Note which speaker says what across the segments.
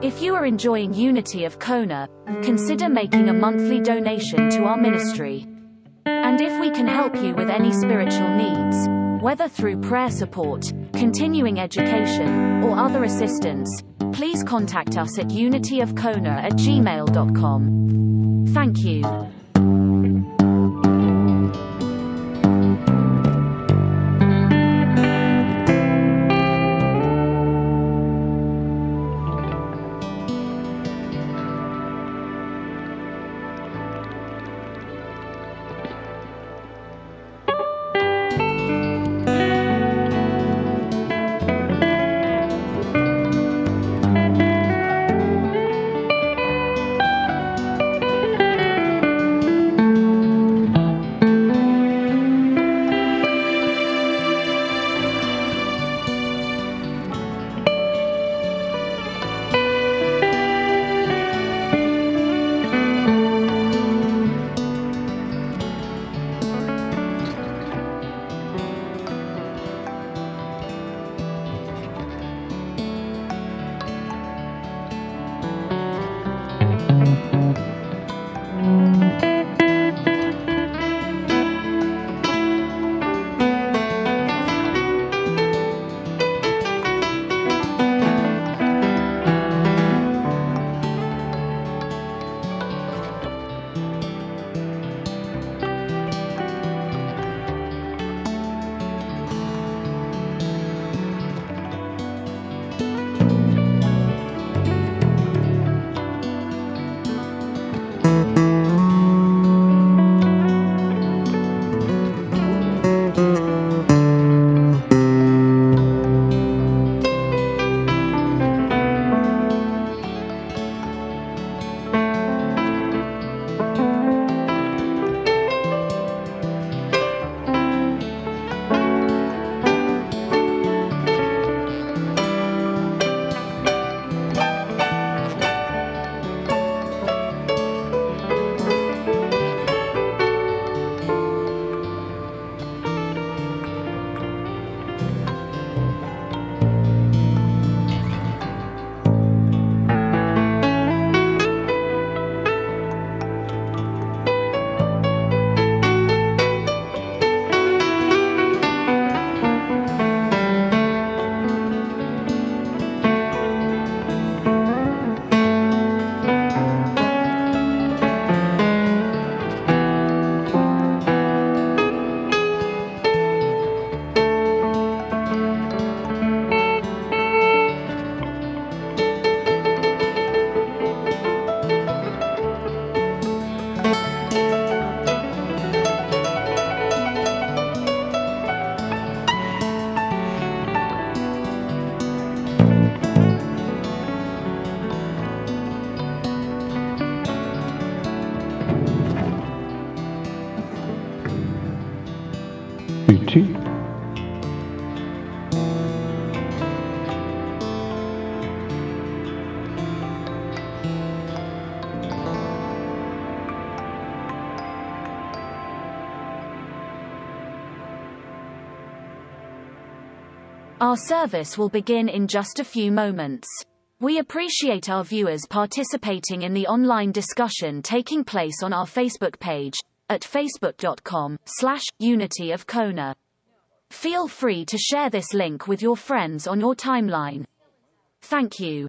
Speaker 1: If you are enjoying Unity of Kona, consider making a monthly donation to our ministry. And if we can help you with any spiritual needs, whether through prayer support, continuing education, or other assistance, please contact us at unityofkona@gmail.com. Thank you.
Speaker 2: Beauty.
Speaker 1: Our service will begin in just a few moments. We appreciate our viewers participating in the online discussion taking place on our Facebook page at facebook.com/unityofkona. Feel free to share this link with your friends on your timeline. Thank you.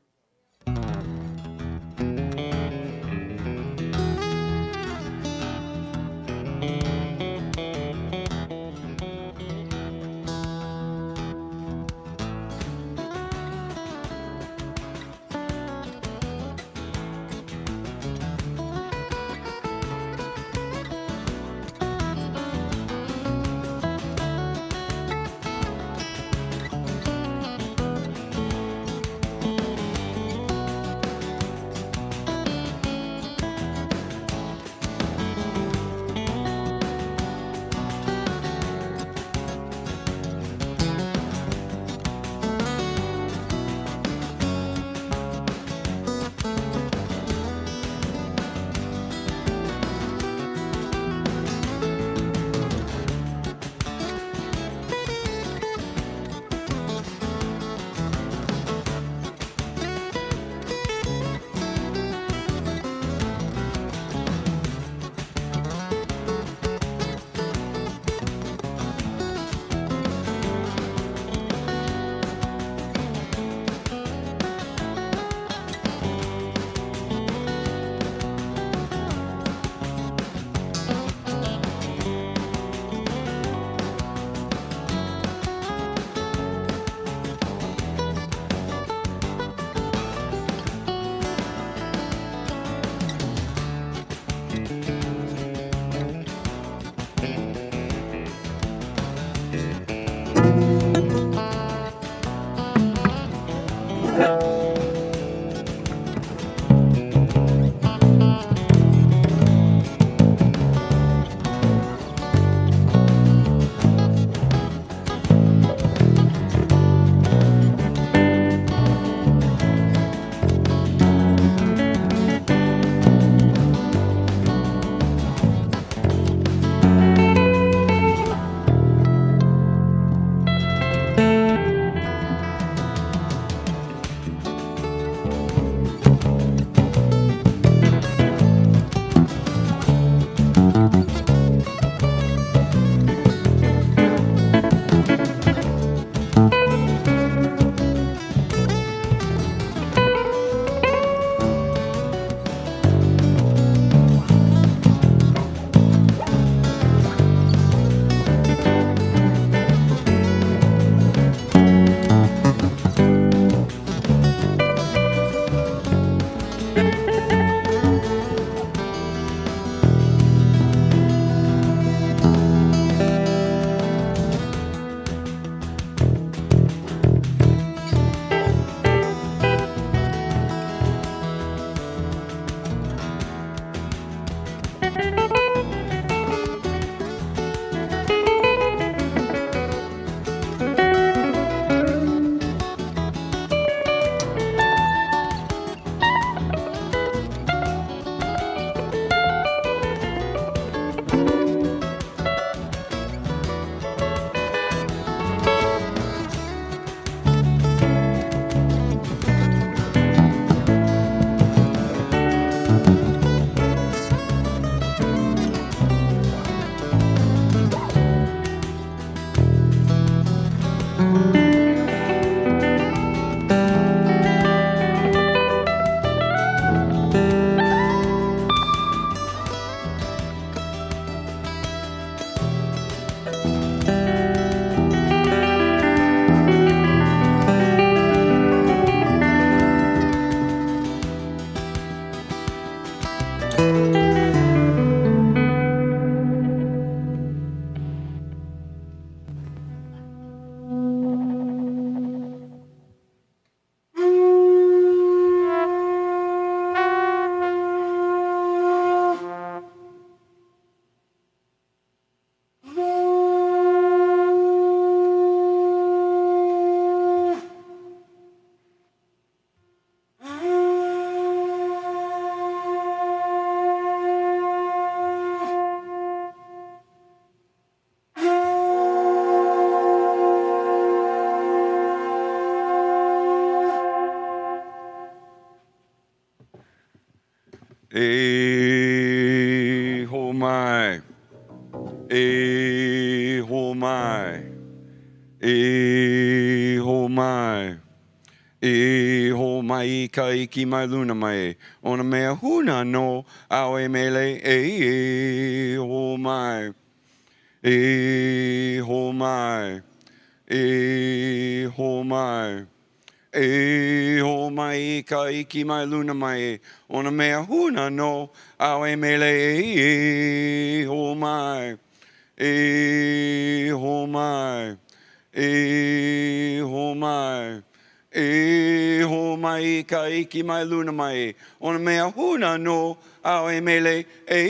Speaker 2: E ho mai, e ho mai, e ho mai, e ho mai ka iki mai luna mai, ona mea huna no awe mele e ho mai, e ho mai, e ho mai. E ho mai ka iki mai luna mai ona mea huna no awe mele e ho mai e ho mai e ho mai e ho mai ka iki mai luna mai ona mea huna no awe mele e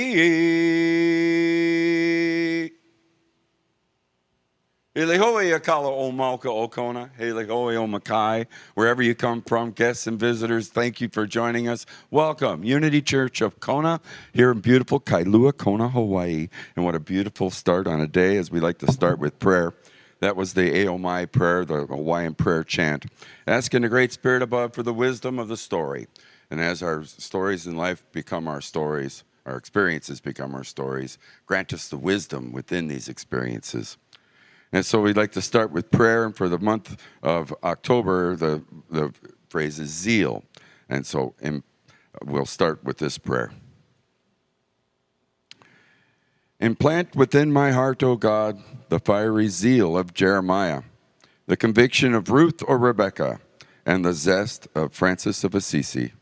Speaker 2: Hele hoe akala o Malka o Kona, hele hoe o Makai, wherever you come from, guests and visitors, thank you for joining us. Welcome, Unity Church of Kona, here in beautiful Kailua, Kona, Hawaii. And what a beautiful start on a day, as we like to start with prayer. That was the Aomai prayer, the Hawaiian prayer chant, asking the Great Spirit above for the wisdom of the story. And as our stories in life become our stories, our experiences become our stories, grant us the wisdom within these experiences. And so we'd like to start with prayer, and for the month of October, the phrase is zeal. And so we'll start with this prayer. Implant within my heart, O God, the fiery zeal of Jeremiah, the conviction of Ruth or Rebecca, and the zest of Francis of Assisi.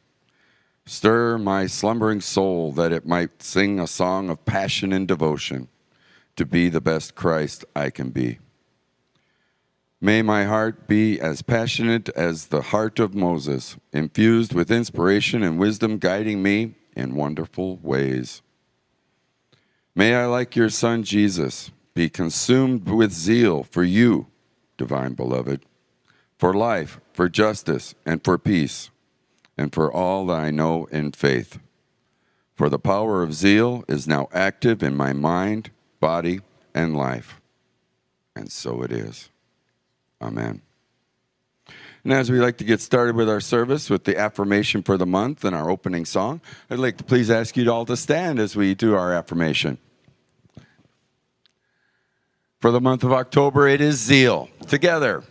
Speaker 2: Stir my slumbering soul that it might sing a song of passion and devotion, to be the best Christ I can be. May my heart be as passionate as the heart of Moses, infused with inspiration and wisdom, guiding me in wonderful ways. May I, like your Son Jesus, be consumed with zeal for you, divine beloved, for life, for justice, and for peace, and for all that I know in faith. For the power of zeal is now active in my mind, body, and life. And so it is. Amen. And as we like to get started with our service with the affirmation for the month and our opening song, I'd like to please ask you all to stand as we do our affirmation. For the month of October, it is zeal. Together,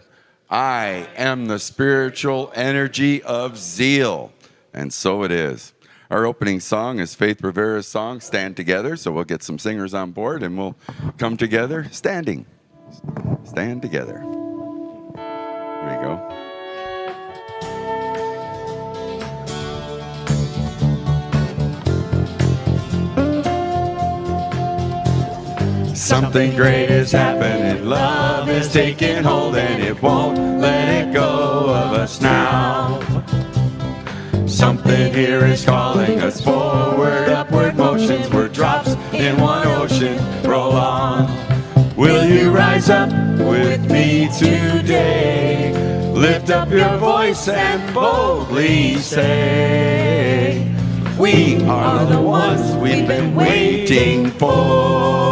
Speaker 2: I am the spiritual energy of zeal. And so it is. Our opening song is Faith Rivera's song, Stand Together. So we'll get some singers on board and we'll come together standing. Stand together. There we go. Something great is happening, love is taking hold, and it won't let it go of us now. Something here is calling us forward, upward motions, we're drops in one ocean, roll on. Will you rise up with me today? Lift up your voice and boldly say, we are the ones we've been waiting for.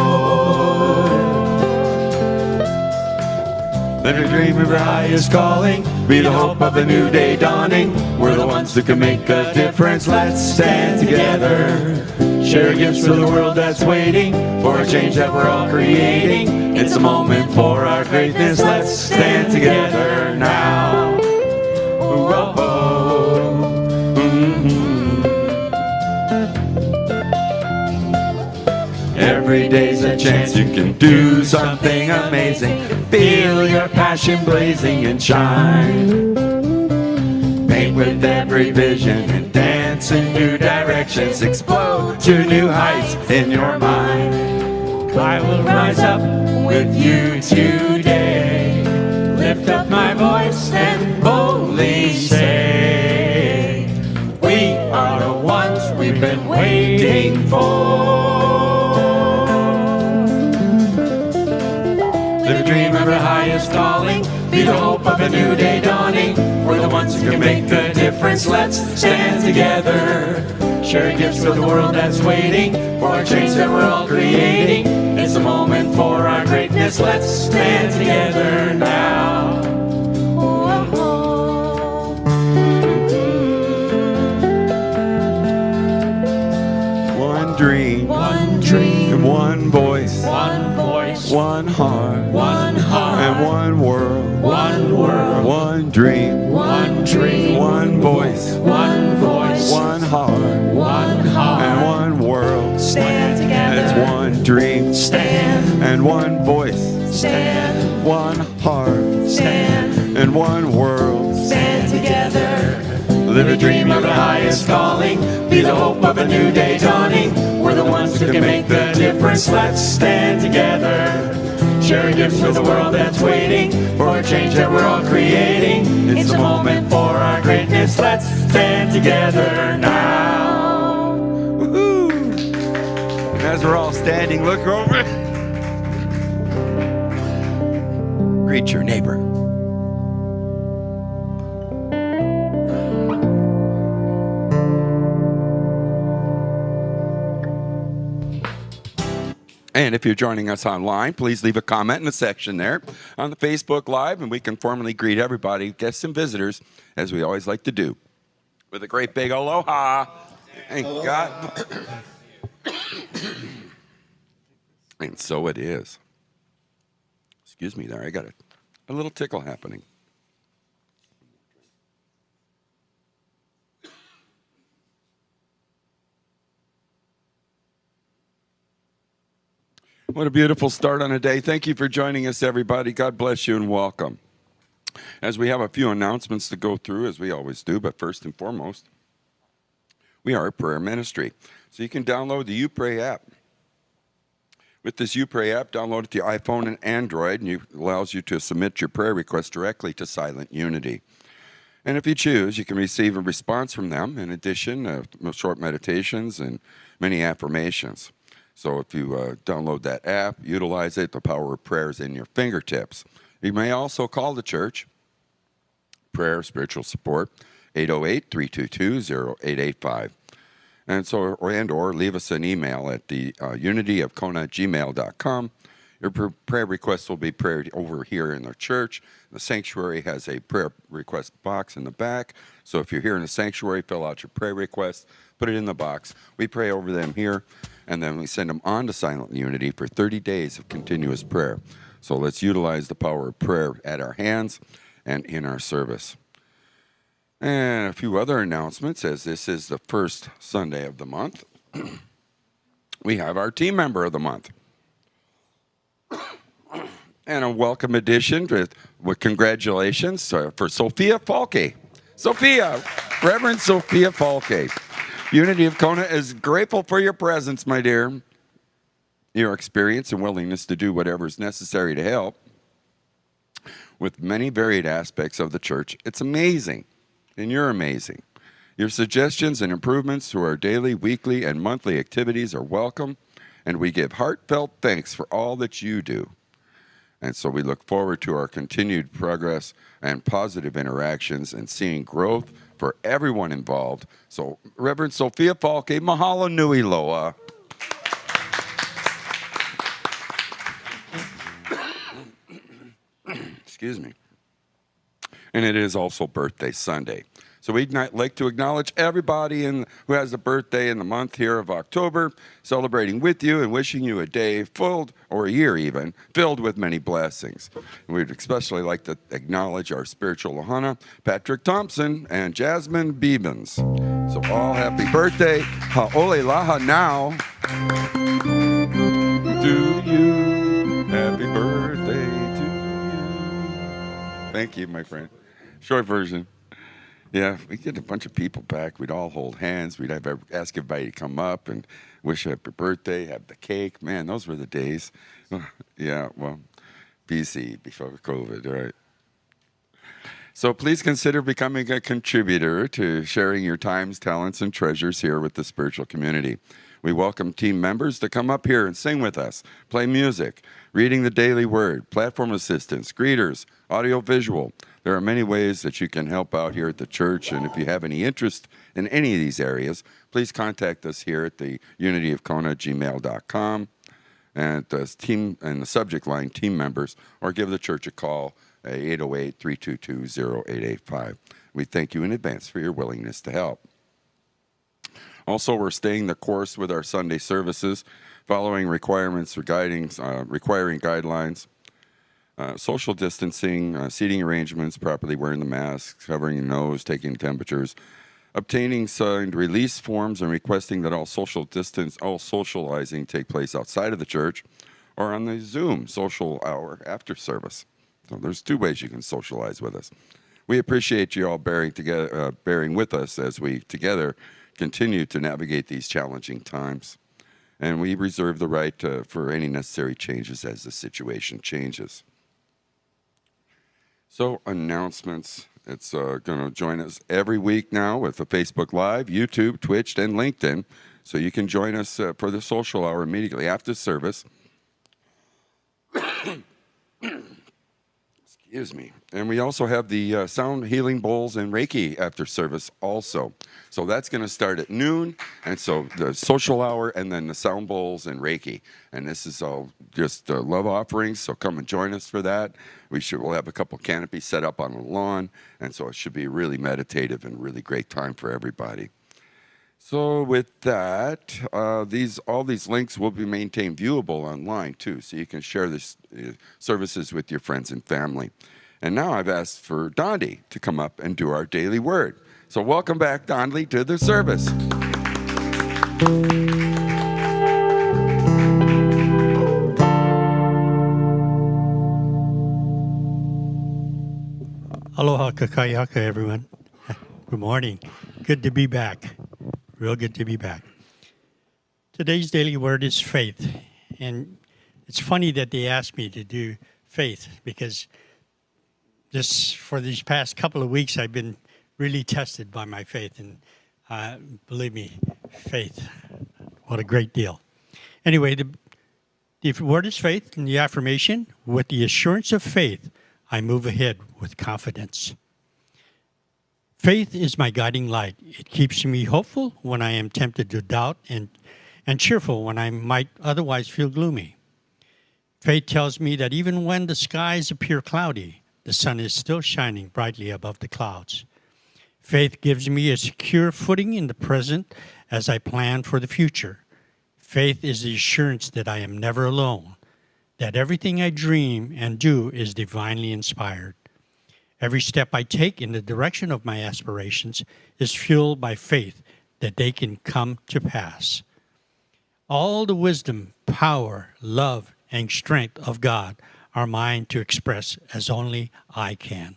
Speaker 2: Let a dream of high is calling, be the hope of a new day dawning. We're the ones who can make a difference. Let's stand together. Share gifts for the world that's waiting for a change that we're all creating. It's a moment for our greatness. Let's stand together now. Every day's a chance you can do something amazing. Feel your passion blazing and shine. Paint with every vision and dance in new directions. Explode to new heights in your mind. I will rise up with you today. Lift up my voice and boldly say, we are the ones we've been waiting for. Live a dream of the highest calling, be the hope of a new day dawning. We're the ones who can make the difference. Let's stand together. Share gifts for the world that's waiting for a change that we're all creating. It's a moment for our greatness. Let's stand together now. One dream, and one voice, one heart, and one world, one dream, one voice, one heart, and one world.
Speaker 3: Stand together.
Speaker 2: It's one dream,
Speaker 3: Stand.
Speaker 2: and one voice,
Speaker 3: Stand.
Speaker 2: one heart,
Speaker 3: Stand.
Speaker 2: and one world.
Speaker 3: Stand together.
Speaker 2: Live a dream of the highest calling, be the hope of a new day dawning. We're the ones who can make the difference. Let's stand together. Share gifts for the world that's waiting for a change that we're all creating. It's a moment for our greatness. Let's stand together now. Woo-hoo. And as we're all standing, look over. Greet your neighbor. And if you're joining us online, please leave a comment in the section there on the Facebook Live, and we can formally greet everybody, guests and visitors, as we always like to do, with a great big aloha. Thank God. And so it is. Excuse me there, I got a little tickle happening. What a beautiful start on a day. Thank you for joining us, everybody. God bless you and welcome. As we have a few announcements to go through, as we always do, but first and foremost, we are a prayer ministry. So you can download the You Pray app. With this YouPray app, download it to your iPhone and Android, and it allows you to submit your prayer request directly to Silent Unity. And if you choose, you can receive a response from them, in addition, short meditations and many affirmations. So if you download that app, utilize it, the power of prayer is in your fingertips. You may also call the church, prayer, spiritual support, 808-322-0885. And so, or leave us an email at the unityofkona@gmail.com. Your prayer requests will be prayed over here in the church. The sanctuary has a prayer request box in the back. So if you're here in the sanctuary, fill out your prayer request, put it in the box. We pray over them here, and then we send them on to Silent Unity for 30 days of continuous prayer. So let's utilize the power of prayer at our hands and in our service. And a few other announcements, as this is the first Sunday of the month. We have our team member of the month. And a welcome addition with congratulations for Sophia Falke. Sophia, Reverend Sophia Falke. Unity of Kona is grateful for your presence, my dear. Your experience and willingness to do whatever is necessary to help with many varied aspects of the church. It's amazing. And you're amazing. Your suggestions and improvements to our daily, weekly, and monthly activities are welcome, and we give heartfelt thanks for all that you do. And so we look forward to our continued progress and positive interactions and seeing growth for everyone involved. So, Reverend Sophia Falke, mahalo nui loa. Excuse me. And it is also birthday Sunday. So we'd like to acknowledge everybody who has a birthday in the month here of October, celebrating with you and wishing you a day filled, or a year even, filled with many blessings. And we'd especially like to acknowledge our spiritual ohana, Patrick Thompson and Jasmine Beebens. So all happy birthday. Ha'ole laha now. To you. Happy birthday to you. Thank you, my friend. Short version. Yeah, if we get a bunch of people back, we'd all hold hands. We'd ask everybody to come up and wish happy birthday, have the cake. Man, those were the days. Yeah, well, BC, before COVID, right? So please consider becoming a contributor to sharing your times, talents, and treasures here with the spiritual community. We welcome team members to come up here and sing with us, play music, reading the daily word, platform assistance, greeters, audio-visual. There are many ways that you can help out here at the church, and if you have any interest in any of these areas, please contact us here at the unityofkona@gmail.com and the subject line, team members, or give the church a call at 808-322-0885. We thank you in advance for your willingness to help. Also, we're staying the course with our Sunday services, following requirements requiring guidelines. Social distancing, seating arrangements, properly wearing the masks, covering your nose, taking temperatures, obtaining signed release forms, and requesting that all socializing take place outside of the church or on the Zoom social hour after service. So there's two ways you can socialize with us. We appreciate you all bearing with us as we together continue to navigate these challenging times. And we reserve the right for any necessary changes as the situation changes. So announcements. It's going to join us every week now with the Facebook Live, YouTube, Twitch, and LinkedIn. So you can join us for the social hour immediately after service. Excuse me. And we also have the sound healing bowls and Reiki after service also. So that's going to start at noon. And so the social hour and then the sound bowls and Reiki. And this is all just love offerings. So come and join us for that. We'll have a couple canopies set up on the lawn. And so it should be a really meditative and really great time for everybody. So with that, all these links will be maintained viewable online too, so you can share this services with your friends and family. And now I've asked for Dondi to come up and do our daily word. So welcome back, Dondi, to the service.
Speaker 4: Aloha kakayaka, everyone. Good morning. Good to be back. Real good to be back. Today's daily word is faith. And It's funny that they asked me to do faith because for these past couple of weeks, I've been really tested by my faith. And believe me, faith, what a great deal. Anyway, the word is faith, and the affirmation, with the assurance of faith, I move ahead with confidence. Faith is my guiding light. It keeps me hopeful when I am tempted to doubt and cheerful when I might otherwise feel gloomy. Faith tells me that even when the skies appear cloudy, the sun is still shining brightly above the clouds. Faith gives me a secure footing in the present as I plan for the future. Faith is the assurance that I am never alone, that everything I dream and do is divinely inspired. Every step I take in the direction of my aspirations is fueled by faith that they can come to pass. All the wisdom, power, love, and strength of God are mine to express as only I can.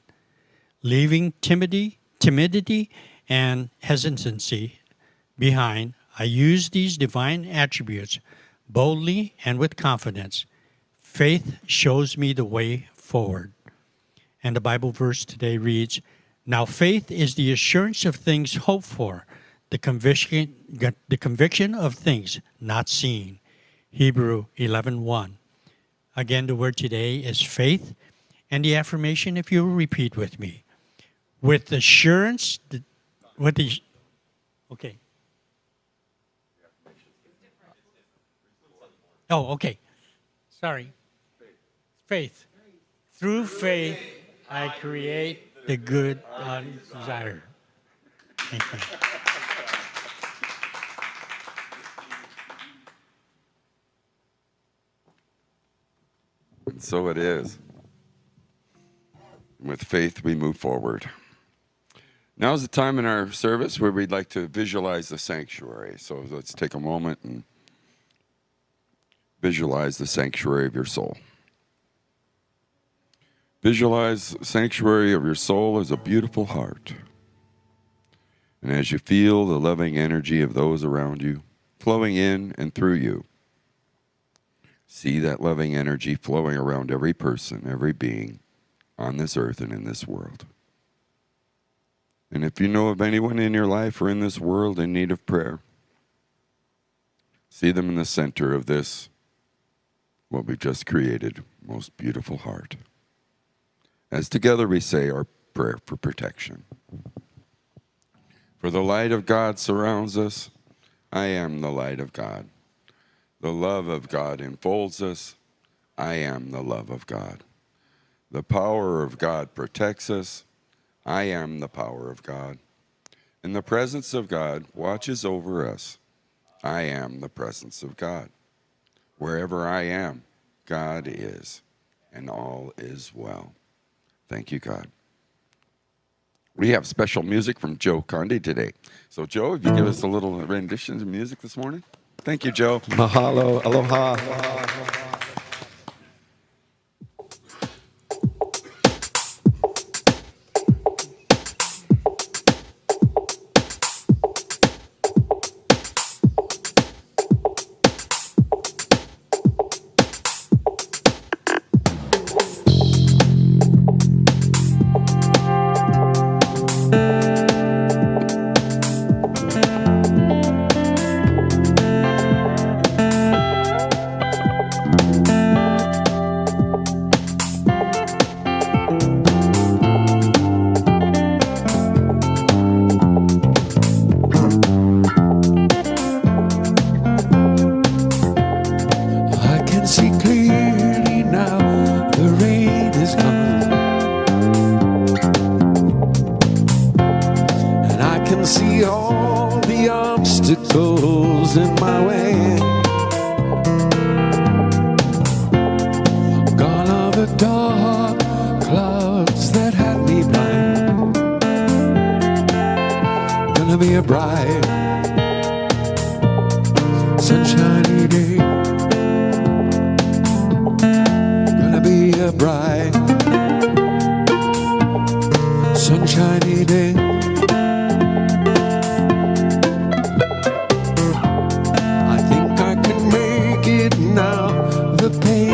Speaker 4: Leaving timidity and hesitancy behind, I use these divine attributes boldly and with confidence. Faith shows me the way forward. And the Bible verse today reads, "Now faith is the assurance of things hoped for, the conviction of things not seen." Hebrew 11:1. Again, the word today is faith, and the affirmation, if you will repeat with me, with assurance, okay. Oh, okay. Sorry. Faith. Through faith, I create the good undesired. Thank you.
Speaker 2: And so it is. With faith, we move forward. Now is the time in our service where we'd like to visualize the sanctuary. So let's take a moment and visualize the sanctuary of your soul. Visualize the sanctuary of your soul as a beautiful heart. And as you feel the loving energy of those around you flowing in and through you, see that loving energy flowing around every person, every being on this earth and in this world. And if you know of anyone in your life or in this world in need of prayer, see them in the center of this, what we've just created, most beautiful heart. As together we say our prayer for protection. For the light of God surrounds us. I am the light of God. The love of God enfolds us. I am the love of God. The power of God protects us. I am the power of God. And the presence of God watches over us. I am the presence of God. Wherever I am, God is, and all is well. Thank you, God. We have special music from Joe Conde today. So, Joe, if you give us a little rendition of music this morning. Thank you, Joe.
Speaker 3: Mahalo, aloha. obstacles in my way. Gone are the dark clouds that had me blind. Gonna be a bright, sunshiny day. Gonna be a bright, sunshiny day. The pain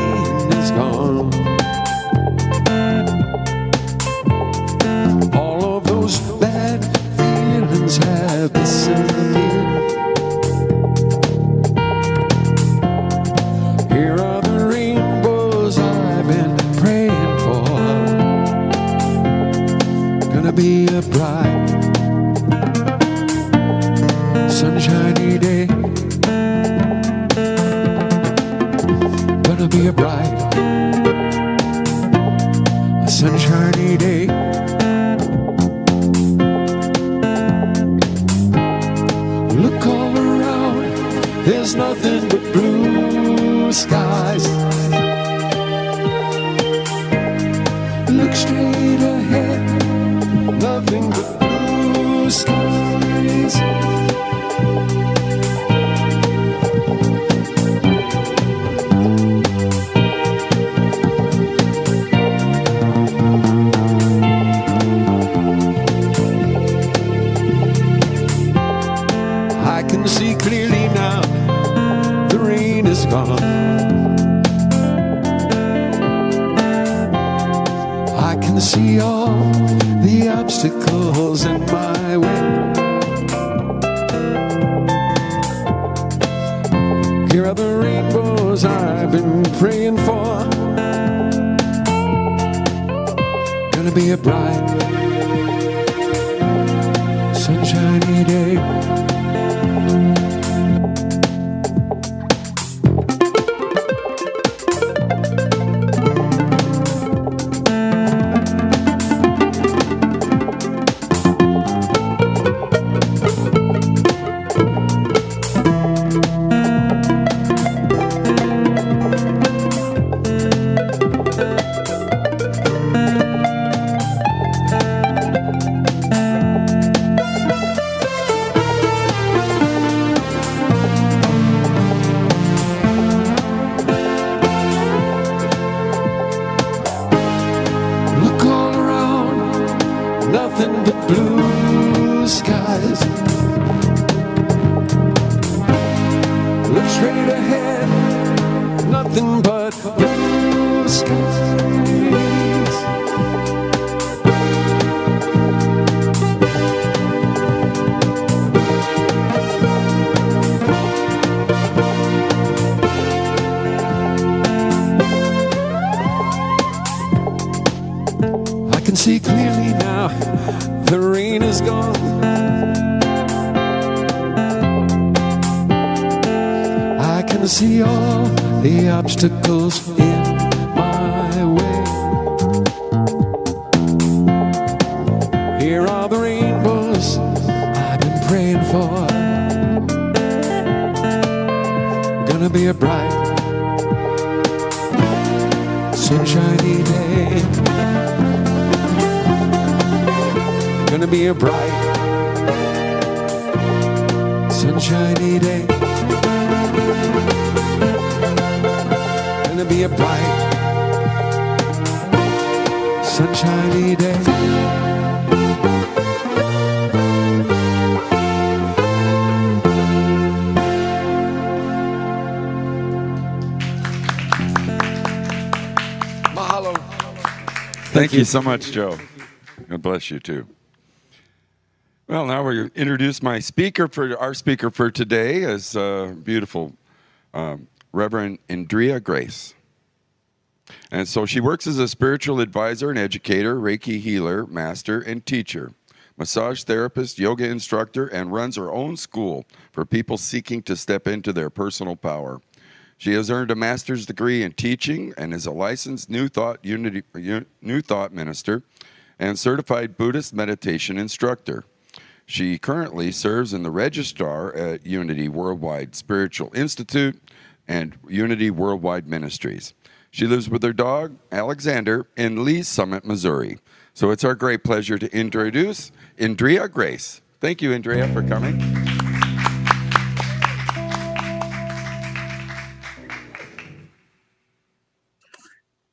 Speaker 3: be a bright, sunshiny day. Gonna be a bright, sunshiny day. Look all around, there's nothing but blue skies. Look straight ahead, nothing but blue skies. I can see clearly now, the rain is gone. I can see all the obstacles in my way. Here are the rainbows I've been praying for. Gonna be a bright, sunshiny day. Nothing but blue skies. Look straight ahead, nothing but blue skies. I can see clearly now, the rain is gone. I can see all the obstacles in my way. Here are the rainbows I've been praying for. Gonna be a bright, sunshiny day. Gonna be a bright, sunshiny day. Gonna be a bright, sunshiny day. Mahalo.
Speaker 2: Thank you so much, Joe. God bless you too. Well, now we introduce our speaker for today is beautiful Reverend Andrea Grace. And so she works as a spiritual advisor and educator, Reiki healer, master, and teacher, massage therapist, yoga instructor, and runs her own school for people seeking to step into their personal power. She has earned a master's degree in teaching and is a licensed New Thought minister and certified Buddhist meditation instructor. She currently serves in the registrar at Unity Worldwide Spiritual Institute and Unity Worldwide Ministries. She lives with her dog, Alexander, in Lee's Summit, Missouri. So it's our great pleasure to introduce Andrea Grace. Thank you, Andrea, for coming.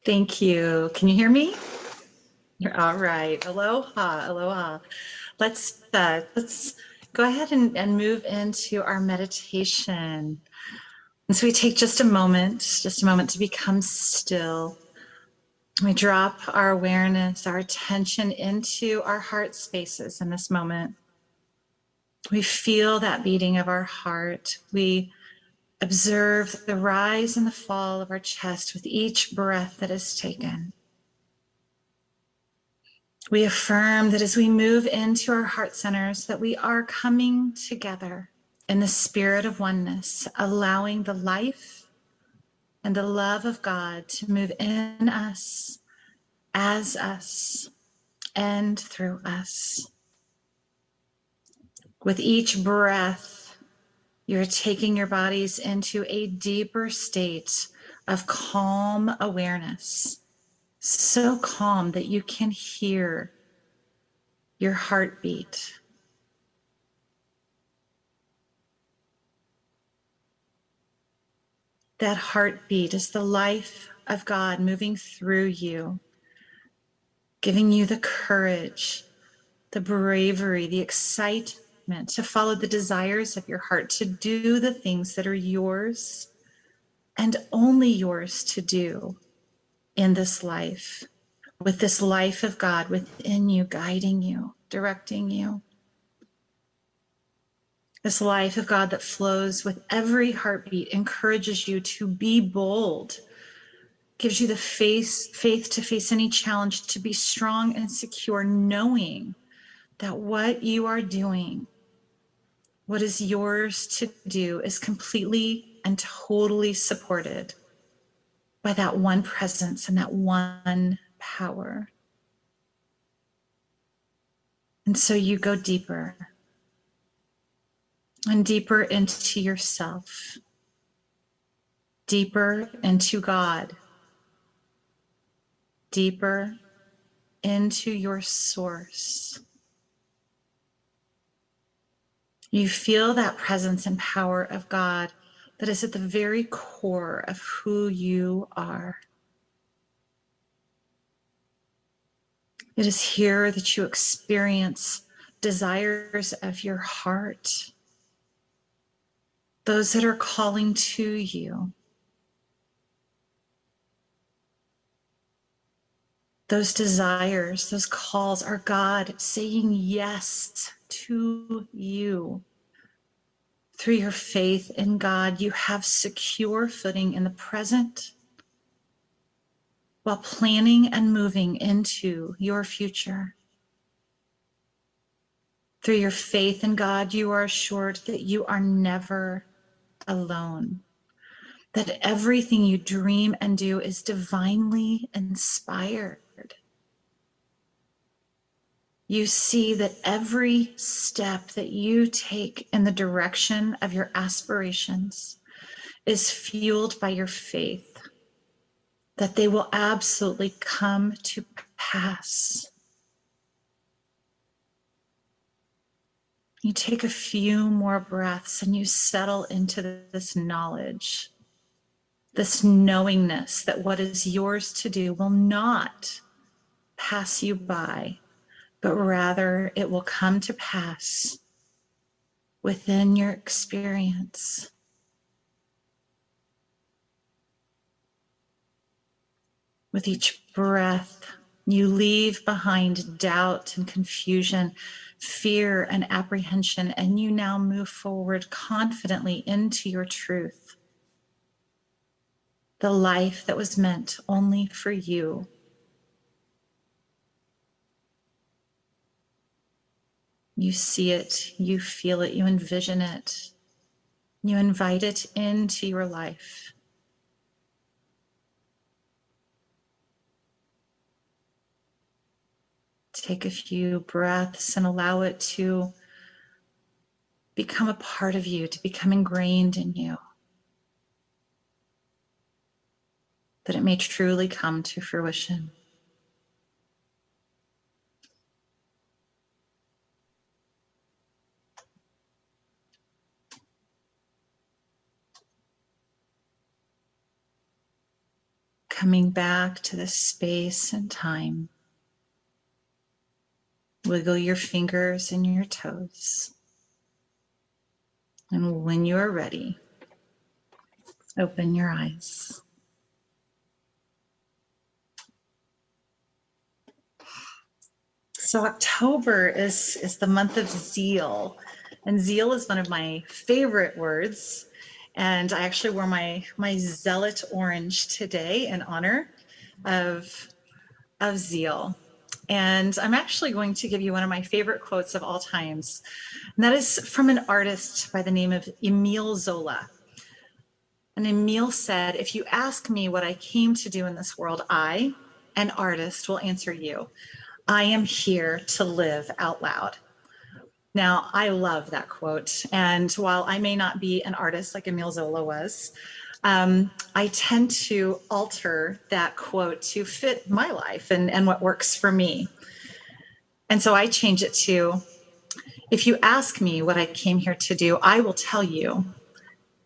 Speaker 5: Thank you. Can you hear me? You're all right. Aloha, aloha. Let's go ahead and move into our meditation. And so we take just a moment to become still. We drop our awareness, our attention into our heart spaces in this moment. We feel that beating of our heart. We observe the rise and the fall of our chest with each breath that is taken. We affirm that as we move into our heart centers, that we are coming together in the spirit of oneness, allowing the life and the love of God to move in us, as us, and through us. With each breath, you're taking your bodies into a deeper state of calm awareness, so calm that you can hear your heartbeat. That heartbeat is the life of God moving through you, giving you the courage, the bravery, the excitement to follow the desires of your heart, to do the things that are yours and only yours to do in this life, with this life of God within you, guiding you, directing you. This life of God that flows with every heartbeat encourages you to be bold, gives you the faith to face any challenge, to be strong and secure, knowing that what you are doing, what is yours to do, is completely and totally supported by that one presence and that one power. And so you go deeper and deeper into yourself, deeper into God, deeper into your source. You feel that presence and power of God that is at the very core of who you are. It is here that you experience desires of your heart, those that are calling to you. Those desires, those calls are God saying yes to you. Through your faith in God, you have secure footing in the present while planning and moving into your future. Through your faith in God, you are assured that you are never alone, that everything you dream and do is divinely inspired. You see that every step that you take in the direction of your aspirations is fueled by your faith, that they will absolutely come to pass. You take a few more breaths and you settle into this knowledge, this knowingness that what is yours to do will not pass you by, but rather it will come to pass within your experience. With each breath, you leave behind doubt and confusion, fear and apprehension, and you now move forward confidently into your truth, the life that was meant only for you. You see it, you feel it, you envision it, you invite it into your life. Take a few breaths and allow it to become a part of you, to become ingrained in you, that it may truly come to fruition. Coming back to the space and time. Wiggle your fingers and your toes. And when you are ready, open your eyes. So October is the month of zeal. And zeal is one of my favorite words. And I actually wore my zealot orange today in honor of zeal. And I'm actually going to give you one of my favorite quotes of all times. And that is from an artist by the name of Emile Zola. And Emile said, "If you ask me what I came to do in this world, I, an artist, will answer you. I am here to live out loud." Now, I love that quote. And while I may not be an artist like Emile Zola was, I tend to alter that quote to fit my life and what works for me. And so I change it to, if you ask me what I came here to do, I will tell you,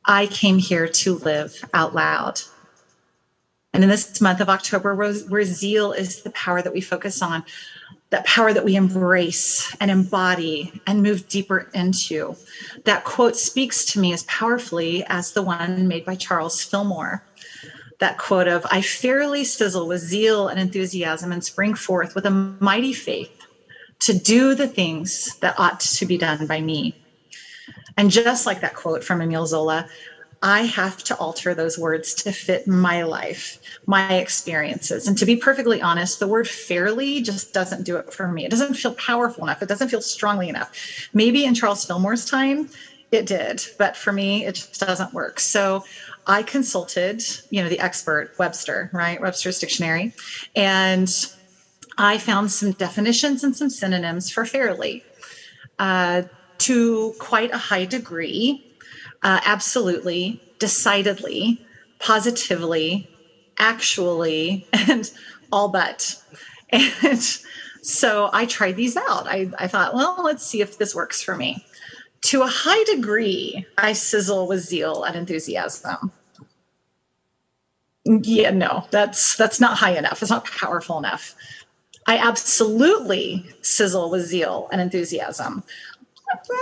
Speaker 5: I came here to live out loud. And in this month of October, where zeal is the power that we focus on, that power that we embrace and embody and move deeper into, that quote speaks to me as powerfully as the one made by Charles Fillmore. That quote of, "I fairly sizzle with zeal and enthusiasm and spring forth with a mighty faith to do the things that ought to be done by me." And just like that quote from Emile Zola, I have to alter those words to fit my life, my experiences. And to be perfectly honest, the word fairly just doesn't do it for me. It doesn't feel powerful enough. It doesn't feel strongly enough. Maybe in Charles Fillmore's time, it did, but for me, it just doesn't work. So I consulted, the expert, Webster, right? Webster's dictionary. And I found some definitions and some synonyms for fairly. To quite a high degree, absolutely, decidedly, positively, actually, and all but. And so I tried these out. I thought, well, let's see if this works for me. To a high degree, I sizzle with zeal and enthusiasm. Yeah, no, that's not high enough. It's not powerful enough. I absolutely sizzle with zeal and enthusiasm.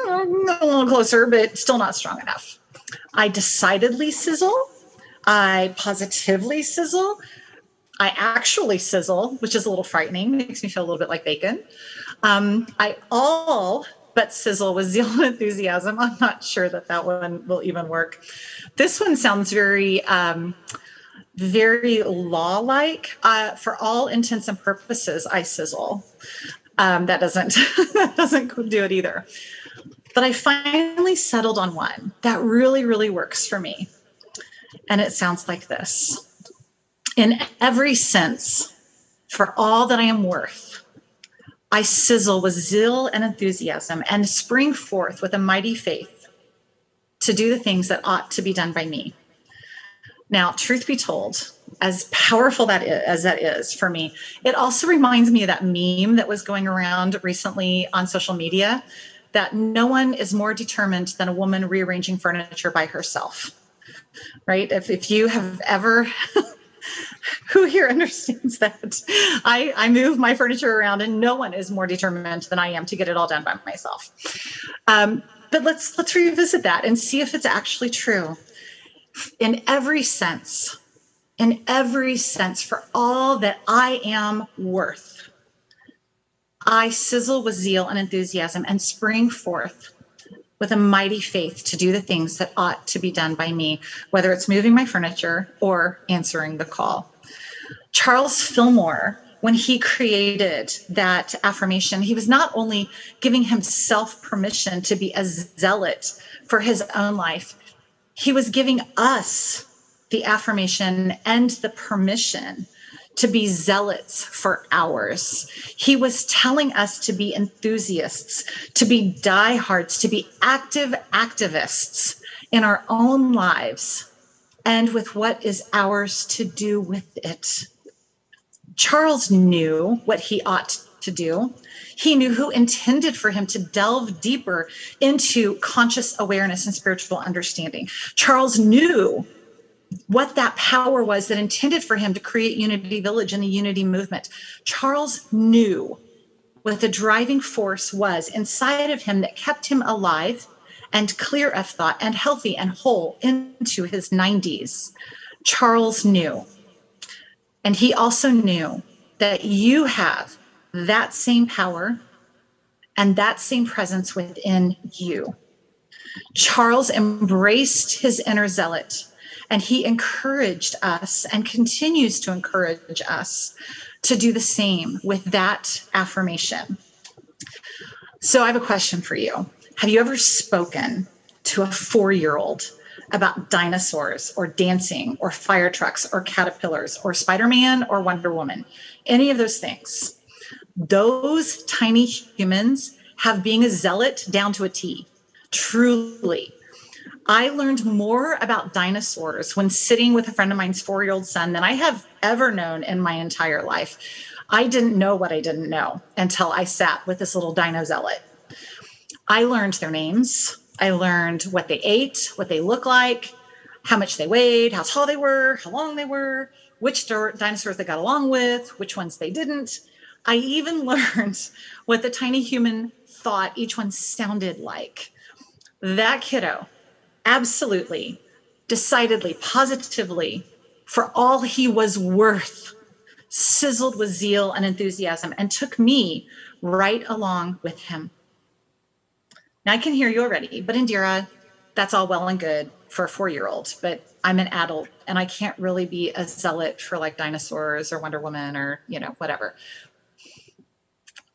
Speaker 5: A little closer, but still not strong enough. I decidedly sizzle. I positively sizzle. I actually sizzle, which is a little frightening. Makes me feel a little bit like bacon. I all but sizzle with zeal and enthusiasm. I'm not sure that one will even work. This one sounds very, very law-like. For all intents and purposes, I sizzle. That doesn't do it either. But I finally settled on one that really, really works for me. And it sounds like this. In every sense, for all that I am worth, I sizzle with zeal and enthusiasm and spring forth with a mighty faith to do the things that ought to be done by me. Now, truth be told, as powerful as that is for me, it also reminds me of that meme that was going around recently on social media, that no one is more determined than a woman rearranging furniture by herself, right? If you have ever, who here understands that? I move my furniture around and no one is more determined than I am to get it all done by myself. But let's revisit that and see if it's actually true. In every sense, for all that I am worth, I sizzle with zeal and enthusiasm and spring forth with a mighty faith to do the things that ought to be done by me, whether it's moving my furniture or answering the call. Charles Fillmore, when he created that affirmation, he was not only giving himself permission to be a zealot for his own life, he was giving us the affirmation and the permission to be zealots for ours. He was telling us to be enthusiasts, to be diehards, to be active activists in our own lives and with what is ours to do with it. Charles knew what he ought to do. He knew who intended for him to delve deeper into conscious awareness and spiritual understanding. Charles knew what that power was that intended for him to create Unity Village and the Unity movement. Charles knew what the driving force was inside of him that kept him alive and clear of thought and healthy and whole into his 90s. Charles knew. And he also knew that you have that same power and that same presence within you. Charles embraced his inner zealot, and he encouraged us and continues to encourage us to do the same with that affirmation. So I have a question for you. Have you ever spoken to a 4-year-old about dinosaurs or dancing or fire trucks or caterpillars or Spider-Man or Wonder Woman? Any of those things. Those tiny humans have being a zealot down to a T. Truly. I learned more about dinosaurs when sitting with a friend of mine's 4-year-old son than I have ever known in my entire life. I didn't know what I didn't know until I sat with this little dino zealot. I learned their names. I learned what they ate, what they look like, how much they weighed, how tall they were, how long they were, which dinosaurs they got along with, which ones they didn't. I even learned what the tiny human thought each one sounded like. That kiddo absolutely, decidedly, positively, for all he was worth, sizzled with zeal and enthusiasm and took me right along with him. Now I can hear you already, but Indira, that's all well and good for a 4-year-old, but I'm an adult and I can't really be a zealot for like dinosaurs or Wonder Woman or, whatever.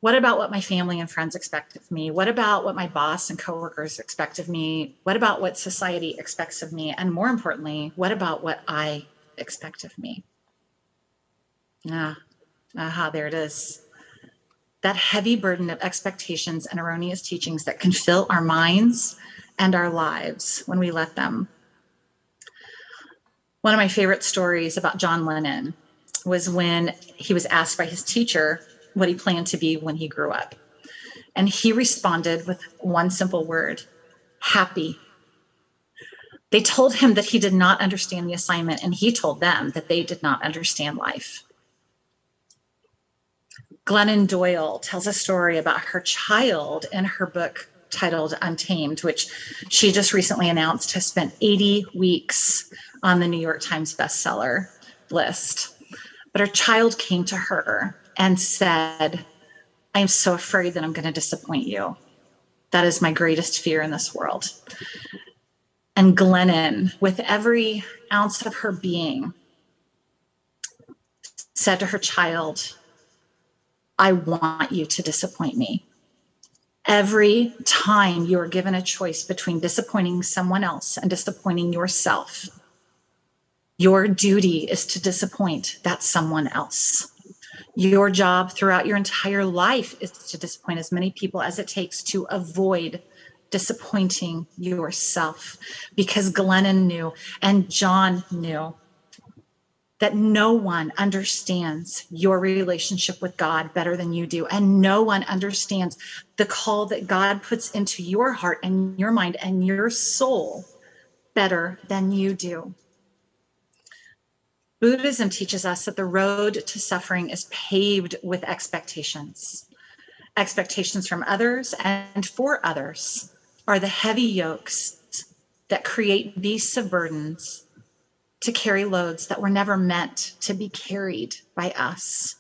Speaker 5: What about what my family and friends expect of me? What about what my boss and coworkers expect of me? What about what society expects of me? And more importantly, what about what I expect of me? There it is. That heavy burden of expectations and erroneous teachings that can fill our minds and our lives when we let them. One of my favorite stories about John Lennon was when he was asked by his teacher what he planned to be when he grew up. And he responded with one simple word: happy. They told him that he did not understand the assignment, and he told them that they did not understand life. Glennon Doyle tells a story about her child in her book titled Untamed, which she just recently announced has spent 80 weeks on the New York Times bestseller list. But her child came to her and said, "I am so afraid that I'm going to disappoint you. That is my greatest fear in this world." And Glennon, with every ounce of her being, said to her child, "I want you to disappoint me. Every time you are given a choice between disappointing someone else and disappointing yourself, your duty is to disappoint that someone else. Your job throughout your entire life is to disappoint as many people as it takes to avoid disappointing yourself." Because Glennon knew and John knew that no one understands your relationship with God better than you do. And no one understands the call that God puts into your heart and your mind and your soul better than you do. Buddhism teaches us that the road to suffering is paved with expectations. Expectations from others and for others are the heavy yokes that create beasts of burdens to carry loads that were never meant to be carried by us.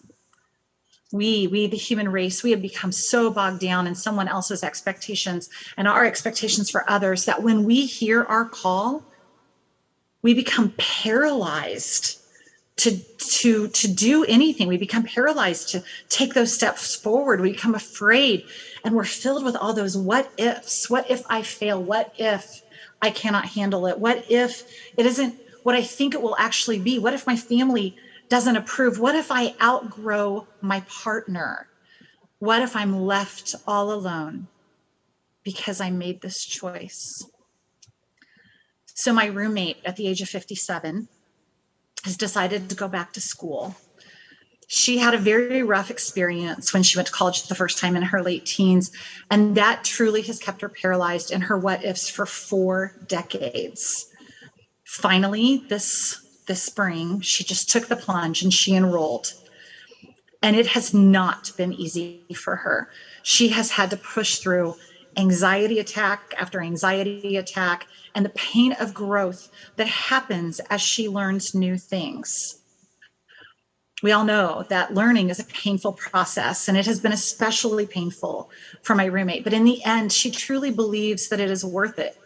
Speaker 5: We, the human race, we have become so bogged down in someone else's expectations and our expectations for others that when we hear our call, we become paralyzed to do anything. We become paralyzed to take those steps forward. We become afraid, and we're filled with all those what ifs. What if I fail? What if I cannot handle it? What if it isn't what I think it will actually be? What if my family doesn't approve? What if I outgrow my partner? What if I'm left all alone because I made this choice? So my roommate at the age of 57 has decided to go back to school. She had a very rough experience when she went to college the first time in her late teens, and that truly has kept her paralyzed in her what ifs for 4 decades. Finally, this spring, she just took the plunge and she enrolled. And it has not been easy for her. She has had to push through anxiety attack after anxiety attack and the pain of growth that happens as she learns new things. We all know that learning is a painful process, and it has been especially painful for my roommate. But in the end, she truly believes that it is worth it.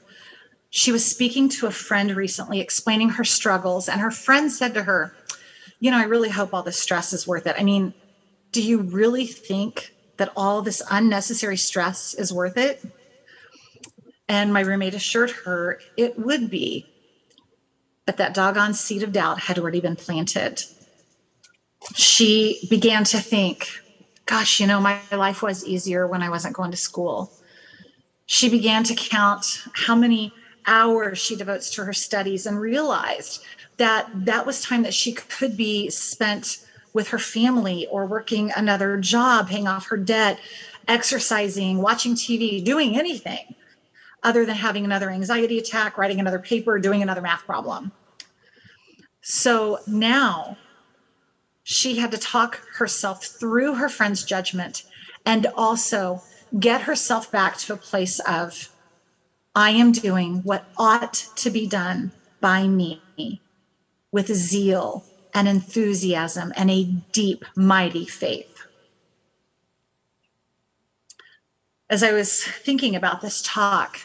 Speaker 5: She was speaking to a friend recently, explaining her struggles, and her friend said to her, I really hope all this stress is worth it. I mean, do you really think that all this unnecessary stress is worth it? And my roommate assured her it would be, but that doggone seed of doubt had already been planted. She began to think, gosh, my life was easier when I wasn't going to school. She began to count how many hours she devotes to her studies and realized that that was time that she could be spent with her family or working another job, paying off her debt, exercising, watching TV, doing anything other than having another anxiety attack, writing another paper, doing another math problem. So now she had to talk herself through her friend's judgment and also get herself back to a place of, I am doing what ought to be done by me with zeal and enthusiasm and a deep, mighty faith. As I was thinking about this talk,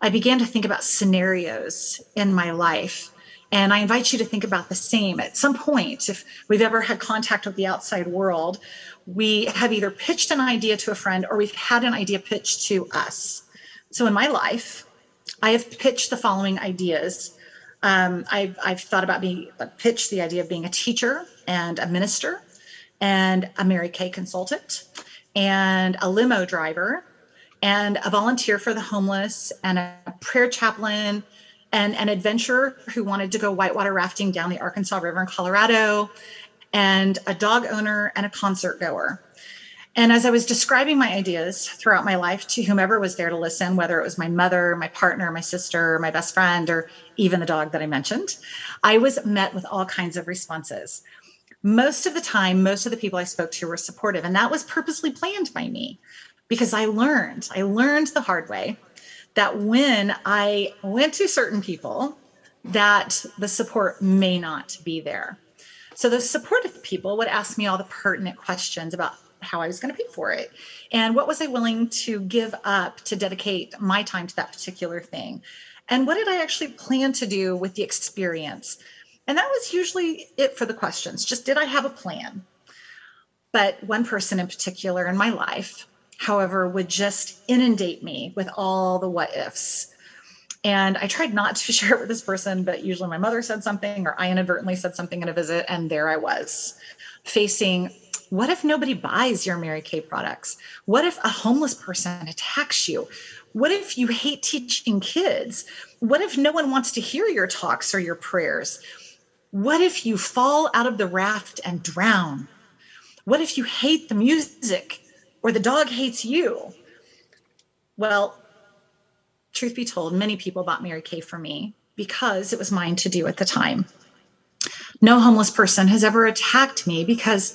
Speaker 5: I began to think about scenarios in my life. And I invite you to think about the same. At some point, if we've ever had contact with the outside world, we have either pitched an idea to a friend or we've had an idea pitched to us. So in my life, I have pitched the following ideas. I've thought about pitched the idea of being a teacher and a minister and a Mary Kay consultant and a limo driver and a volunteer for the homeless and a prayer chaplain and an adventurer who wanted to go whitewater rafting down the Arkansas River in Colorado, and a dog owner and a concert goer. And as I was describing my ideas throughout my life to whomever was there to listen, whether it was my mother, my partner, my sister, my best friend, or even the dog that I mentioned, I was met with all kinds of responses. Most of the time, most of the people I spoke to were supportive, and that was purposely planned by me because I learned the hard way that when I went to certain people, that the support may not be there. So those supportive people would ask me all the pertinent questions about how I was going to pay for it and what was I willing to give up to dedicate my time to that particular thing. And what did I actually plan to do with the experience? And that was usually it for the questions. Just did I have a plan? But one person in particular in my life, however, would just inundate me with all the what ifs. And I tried not to share it with this person, but usually my mother said something or I inadvertently said something in a visit. And there I was facing, what if nobody buys your Mary Kay products? What if a homeless person attacks you? What if you hate teaching kids? What if no one wants to hear your talks or your prayers? What if you fall out of the raft and drown? What if you hate the music or the dog hates you? Well, truth be told, many people bought Mary Kay for me because it was mine to do at the time. No homeless person has ever attacked me because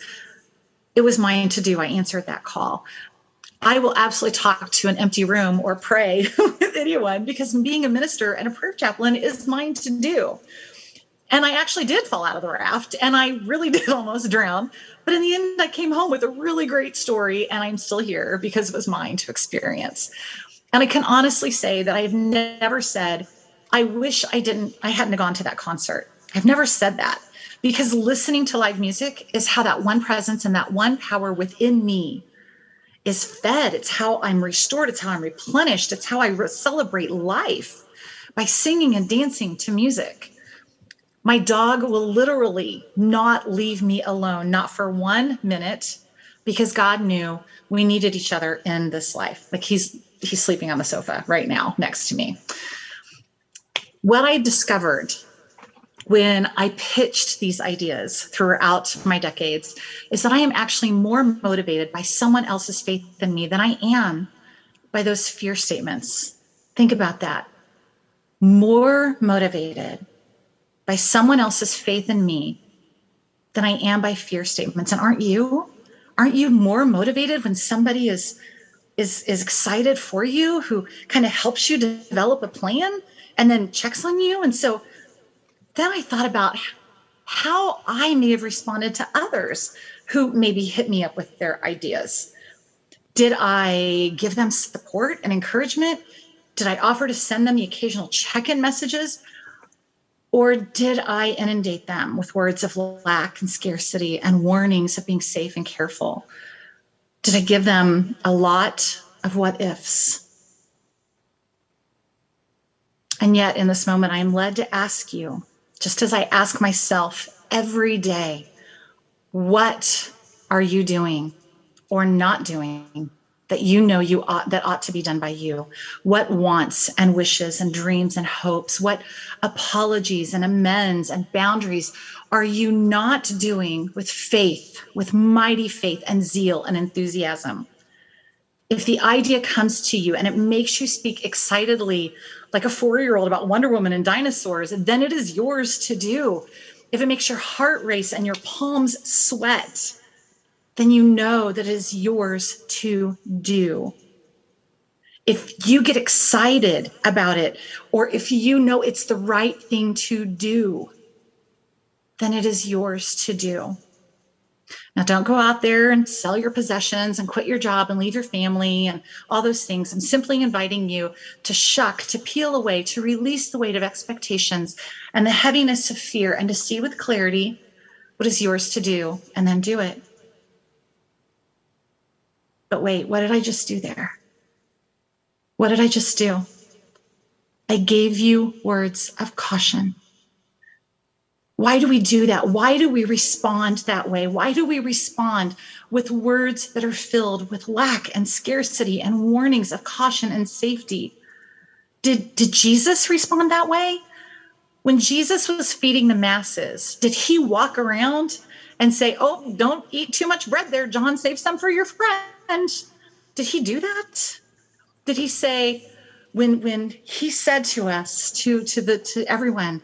Speaker 5: it was mine to do. I answered that call. I will absolutely talk to an empty room or pray with anyone because being a minister and a prayer chaplain is mine to do. And I actually did fall out of the raft and I really did almost drown. But in the end, I came home with a really great story and I'm still here because it was mine to experience. And I can honestly say that I've never said, I wish I hadn't gone to that concert. I've never said that because listening to live music is how that one presence and that one power within me is fed. It's how I'm restored. It's how I'm replenished. It's how I celebrate life by singing and dancing to music. My dog will literally not leave me alone, not for 1 minute, because God knew we needed each other in this life. Like he's sleeping on the sofa right now next to me. What I discovered when I pitched these ideas throughout my decades is that I am actually more motivated by someone else's faith in me than I am by those fear statements. Think about that. More motivated by someone else's faith in me than I am by fear statements. And aren't you? Aren't you more motivated when somebody is excited for you, who kind of helps you develop a plan and then checks on you? And so then I thought about how I may have responded to others who maybe hit me up with their ideas. Did I give them support and encouragement? Did I offer to send them the occasional check-in messages? Or did I inundate them with words of lack and scarcity and warnings of being safe and careful? Did I give them a lot of what ifs? And yet in this moment, I am led to ask you, just as I ask myself every day, what are you doing or not doing that you know that ought to be done by you? What wants and wishes and dreams and hopes, what apologies and amends and boundaries are you not doing with faith, with mighty faith and zeal and enthusiasm? If the idea comes to you and it makes you speak excitedly like a 4-year-old about Wonder Woman and dinosaurs, then it is yours to do. If it makes your heart race and your palms sweat, then you know that it is yours to do. If you get excited about it, or if you know it's the right thing to do, then it is yours to do. Now, don't go out there and sell your possessions and quit your job and leave your family and all those things. I'm simply inviting you to shuck, to peel away, to release the weight of expectations and the heaviness of fear, and to see with clarity what is yours to do, and then do it. But wait, what did I just do there? What did I just do? I gave you words of caution. Why do we do that? Why do we respond that way? Why do we respond with words that are filled with lack and scarcity and warnings of caution and safety? Did Jesus respond that way? When Jesus was feeding the masses, did he walk around and say, "Oh, don't eat too much bread there, John, save some for your friend"? Did he do that? Did he say, when he said to us, to everyone,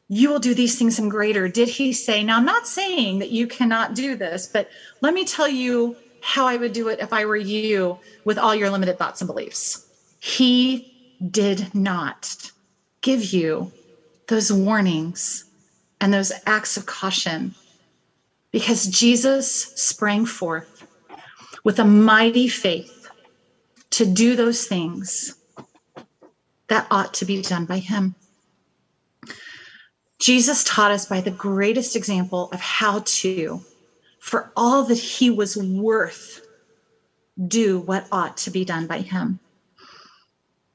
Speaker 5: "You will do these things and greater"? Did he say, now I'm not saying that you cannot do this, but let me tell you how I would do it if I were you with all your limited thoughts and beliefs? He did not give you those warnings and those acts of caution, because Jesus sprang forth with a mighty faith to do those things that ought to be done by him. Jesus taught us by the greatest example of how to, for all that he was worth, do what ought to be done by him.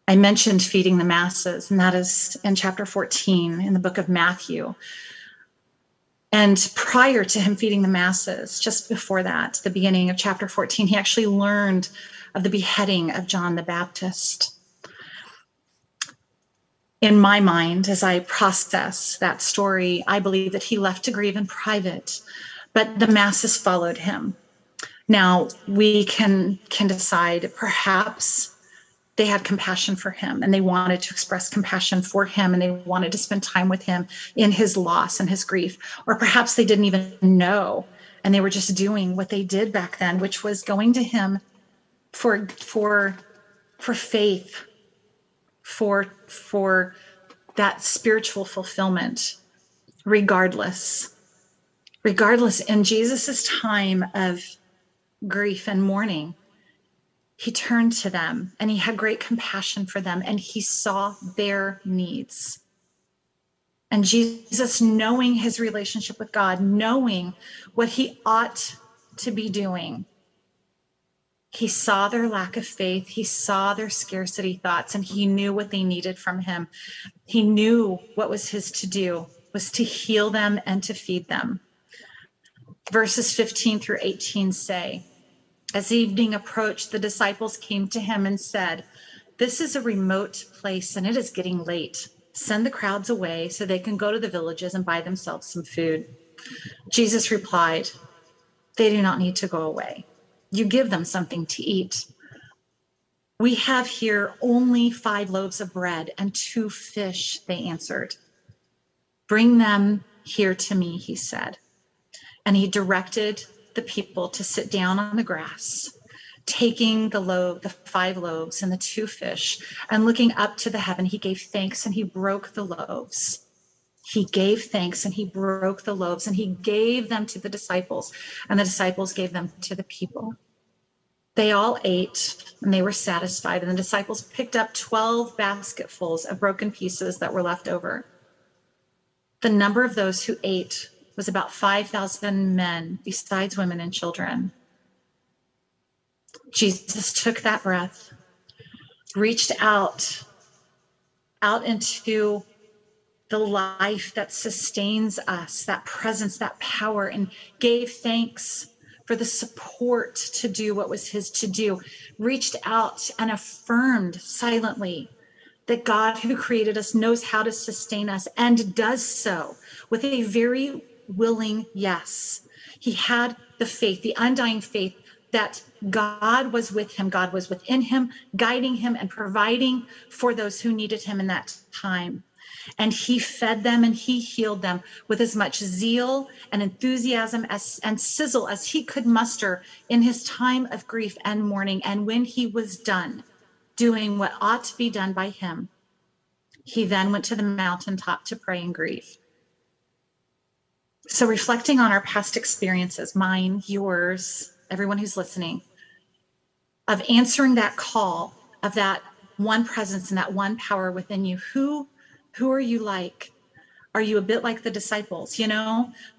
Speaker 5: I mentioned feeding the masses, and that is in chapter 14 in the book of Matthew. And prior to him feeding the masses, just before that, the beginning of chapter 14, he actually learned of the beheading of John the Baptist. In my mind, as I process that story, I believe that he left to grieve in private, but the masses followed him. Now, we can decide perhaps they had compassion for him and they wanted to express compassion for him and they wanted to spend time with him in his loss and his grief. Or perhaps they didn't even know and they were just doing what they did back then, which was going to him for faith, for that spiritual fulfillment, regardless. In Jesus's time of grief and mourning, he turned to them and he had great compassion for them and he saw their needs. And Jesus, knowing his relationship with God, knowing what he ought to be doing, he saw their lack of faith, he saw their scarcity thoughts, and he knew what they needed from him. He knew what was his to do, was to heal them and to feed them. Verses 15 through 18 say, as evening approached, the disciples came to him and said, "This is a remote place and it is getting late. Send the crowds away so they can go to the villages and buy themselves some food." Jesus replied, "They do not need to go away. You give them something to eat." "We have here only 5 loaves of bread and 2 fish," they answered. "Bring them here to me," he said. And he directed the people to sit down on the grass, taking the 5 loaves and the 2 fish, and looking up to the heaven, he gave thanks and he broke the loaves. He gave thanks and he broke the loaves and he gave them to the disciples, and the disciples gave them to the people. They all ate and they were satisfied, and the disciples picked up 12 basketfuls of broken pieces that were left over. The number of those who ate was about 5,000 men, besides women and children. Jesus took that breath, reached out into the life that sustains us, that presence, that power, and gave thanks for the support to do what was his to do, reached out and affirmed silently that God who created us knows how to sustain us and does so with a very willing yes. He had the faith, the undying faith that God was with him, God was within him, guiding him and providing for those who needed him in that time. And he fed them and he healed them with as much zeal and enthusiasm and sizzle as he could muster in his time of grief and mourning. And when he was done doing what ought to be done by him, he then went to the mountaintop to pray and grieve. So reflecting on our past experiences, mine, yours, everyone who's listening, of answering that call of that one presence and that one power within you, who are you like? Are you a bit like the disciples,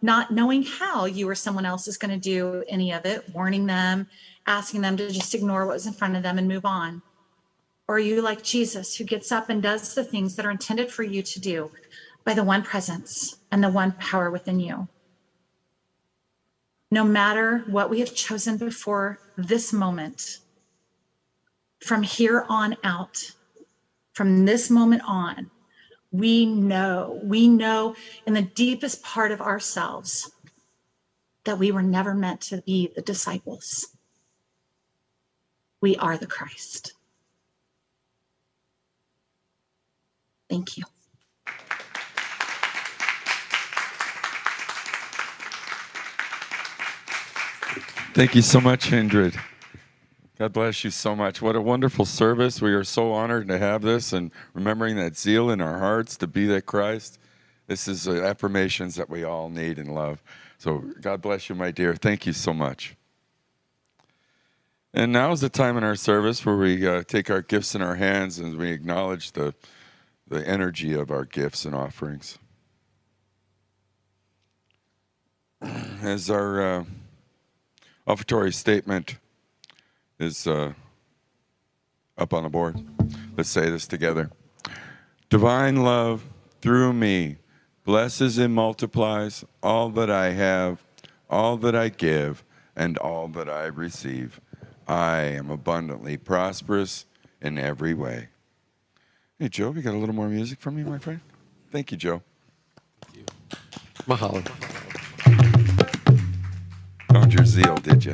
Speaker 5: not knowing how you or someone else is going to do any of it, warning them, asking them to just ignore what was in front of them and move on? Or are you like Jesus, who gets up and does the things that are intended for you to do by the one presence and the one power within you? No matter what we have chosen before this moment, from here on out, from this moment on, we know in the deepest part of ourselves that we were never meant to be the disciples. We are the Christ. Thank you.
Speaker 2: Thank you so much, Ingrid. God bless you so much. What a wonderful service. We are so honored to have this and remembering that zeal in our hearts to be that Christ. This is affirmations that we all need and love. So God bless you, my dear. Thank you so much. And now is the time in our service where we take our gifts in our hands and we acknowledge the energy of our gifts and offerings. As our offertory statement is up on the board. Let's say this together. Divine love through me blesses and multiplies all that I have, all that I give, and all that I receive. I am abundantly prosperous in every way. Hey, Joe, we got a little more music from you, my friend? Thank you, Joe.
Speaker 3: Thank you. Mahalo.
Speaker 2: Found your zeal, did you?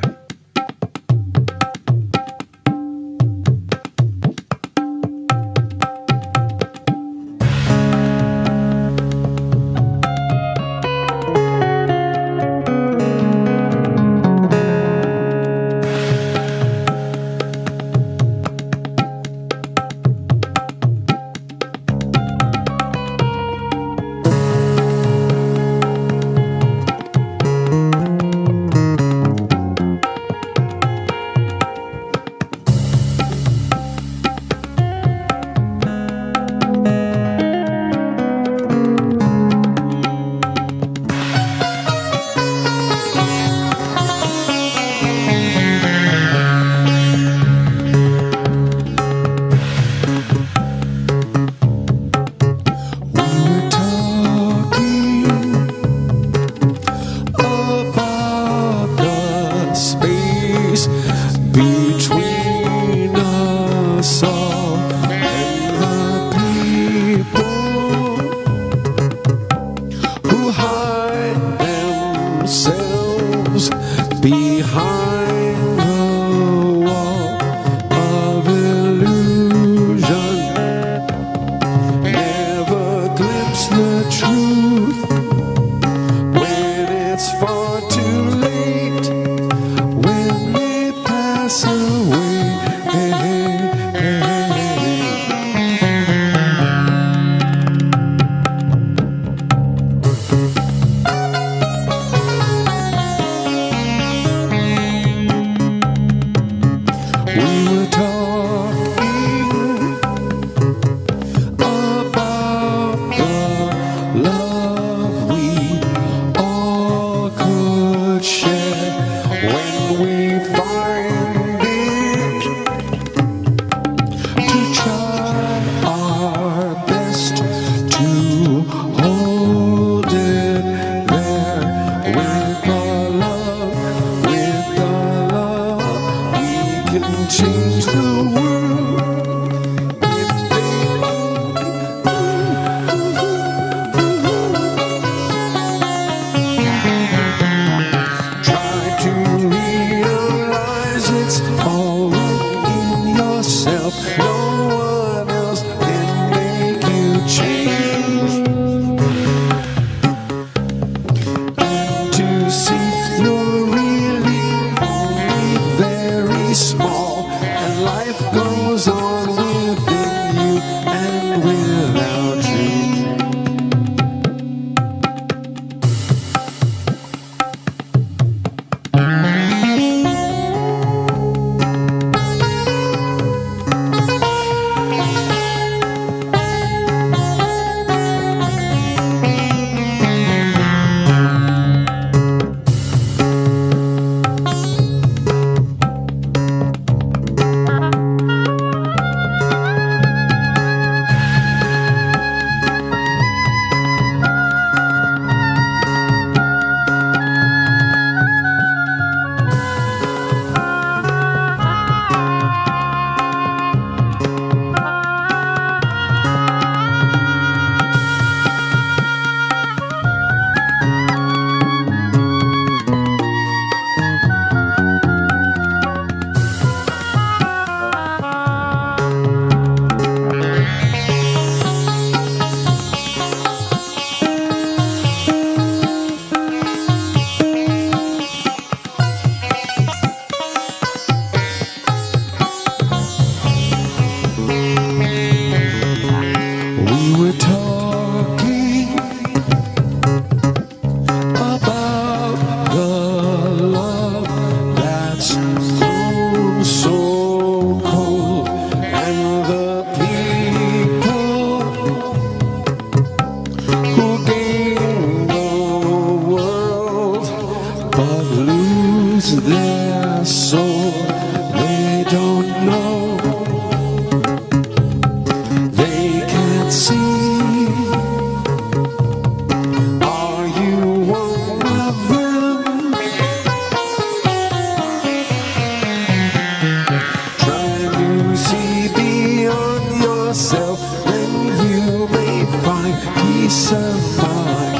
Speaker 3: yourself, then you may find peace of mind.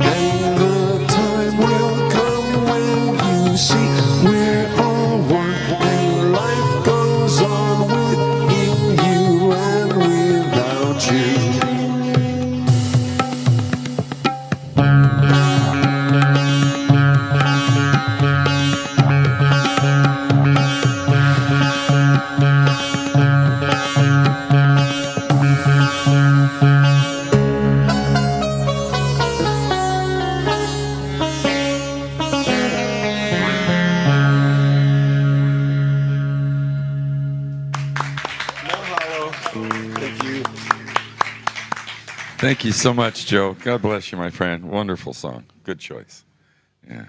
Speaker 3: And the time will come when you see we're all one, and life goes on within you and without you.
Speaker 2: Thank you so much, Joe. God bless you, my friend. Wonderful song. Good choice. Yeah.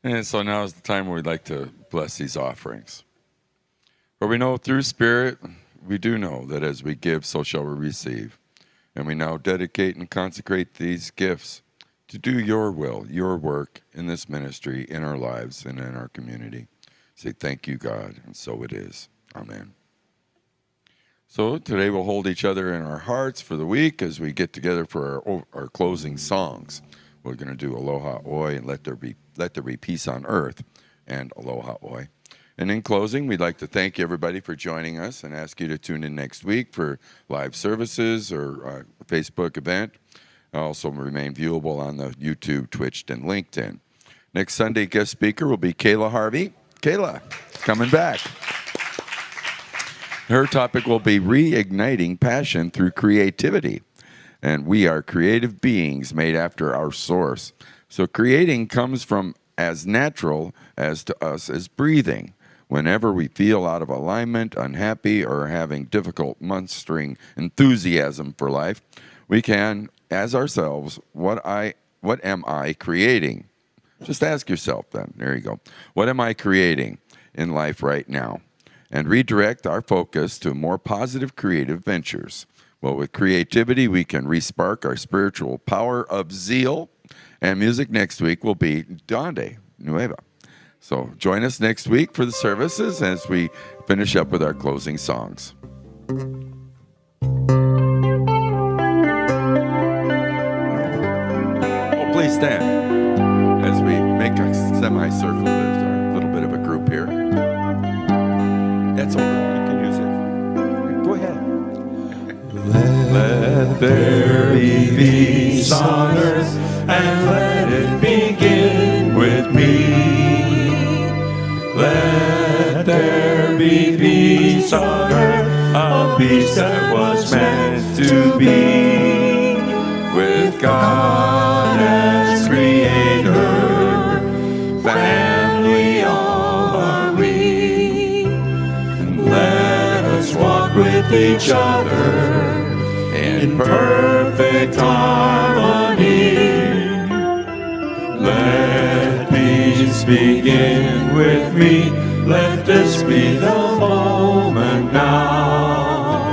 Speaker 2: And so now is the time where we'd like to bless these offerings. For we know through Spirit, we do know that as we give, so shall we receive. And we now dedicate and consecrate these gifts to do your will, your work in this ministry, in our lives, and in our community. Say thank you, God, and so it is. Amen. So today we'll hold each other in our hearts for the week as we get together for our closing songs. We're going to do Aloha Oi and Let There Be Peace on Earth and Aloha Oi. And in closing, we'd like to thank everybody for joining us and ask you to tune in next week for live services or a Facebook event. Also remain viewable on the YouTube, Twitch, and LinkedIn. Next Sunday guest speaker will be Kayla Harvey. Kayla, coming back. Her topic will be reigniting passion through creativity. And we are creative beings made after our source. So creating comes from as natural as to us as breathing. Whenever we feel out of alignment, unhappy, or having difficult mustering enthusiasm for life, we can ask ourselves, what am I creating? Just ask yourself then. There you go. What am I creating in life right now? And redirect our focus to more positive creative ventures. Well, with creativity, we can respark our spiritual power of zeal. And music next week will be Donde Nueva. So join us next week for the services as we finish up with our closing songs. Oh, please stand as we make a semicircle. There's a little bit of a group here. That's open. You can use it. Go ahead.
Speaker 3: Let there be peace on earth, and let it begin with me. Let there be peace on earth, a peace that was meant to be. With God as creator, family all are we. And let us walk with each other in perfect harmony. Let peace begin with me. Let this be the moment now.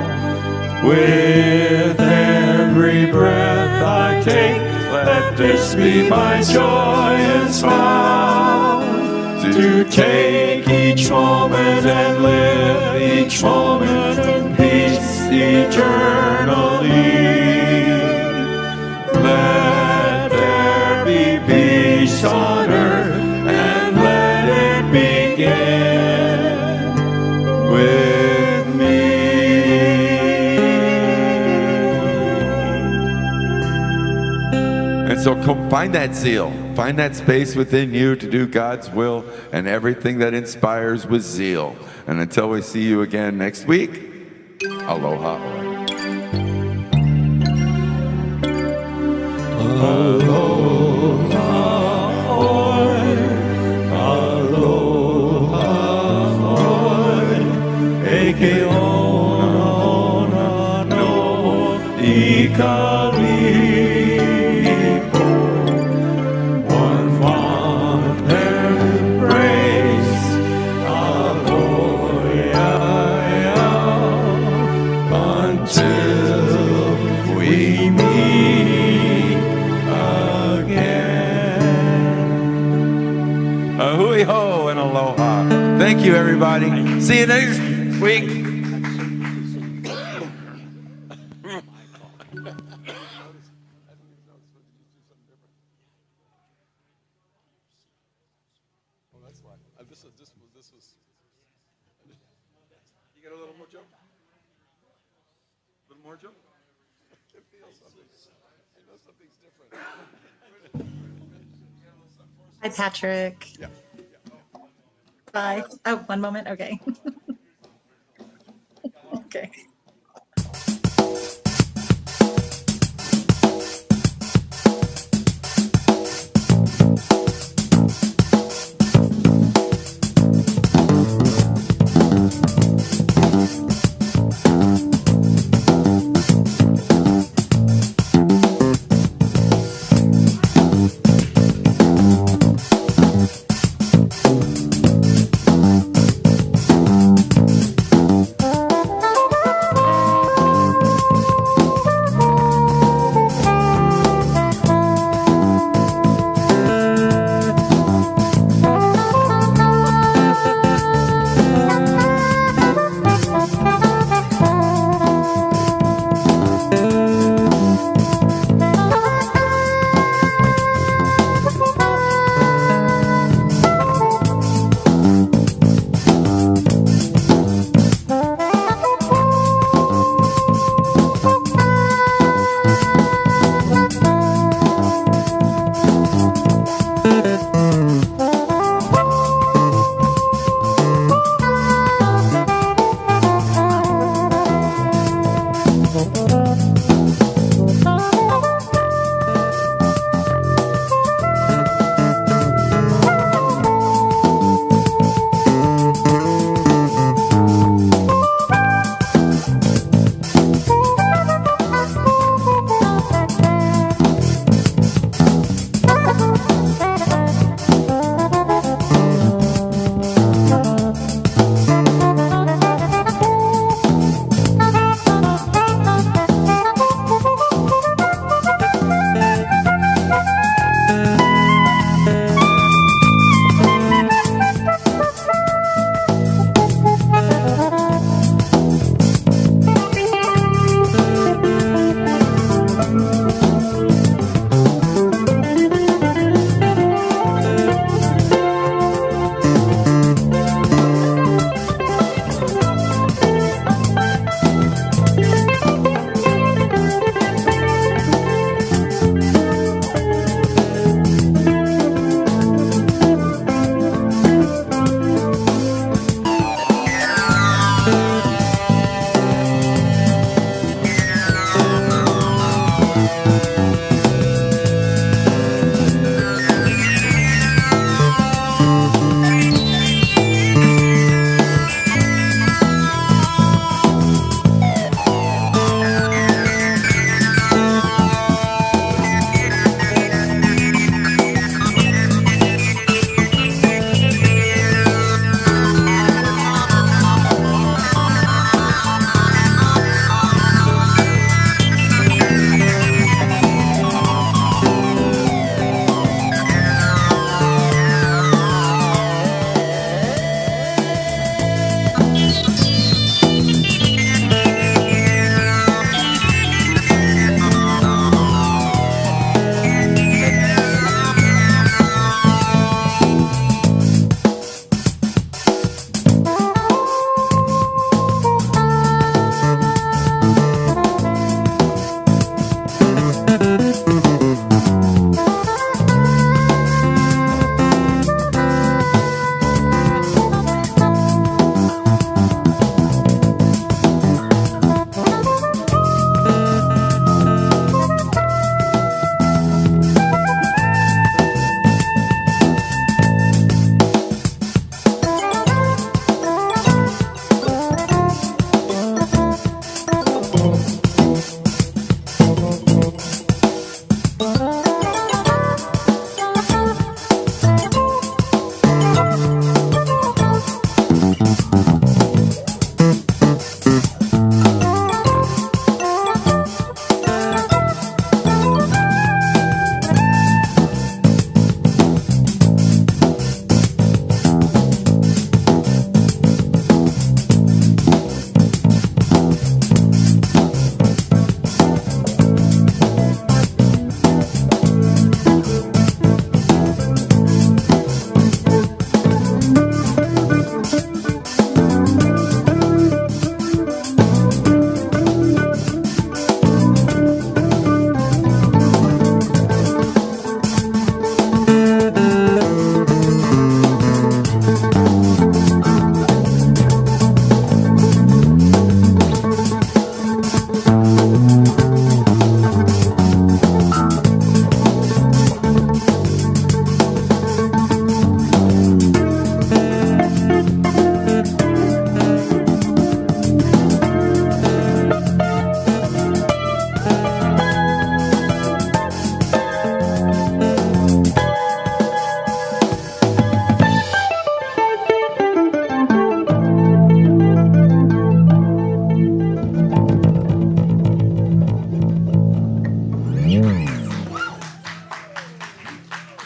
Speaker 3: With every breath I take, let this be my joyous vow. To take each moment and live each moment in peace eternally. Let there be peace on earth, and let it begin with me.
Speaker 2: And so find that zeal. Find that space within you to do God's will and everything that inspires with zeal. And until we see you again next week, aloha.
Speaker 3: Aloha, oi, aloha, oi, eke ona, no, ikali.
Speaker 2: Ahui ho and aloha. Thank you, everybody. See you next week. You got a little more, Joe? A little more, Joe? It feels something. I know something's different.
Speaker 5: Hi, Patrick.
Speaker 2: Yeah.
Speaker 5: Bye. Oh, one moment. Okay. Okay.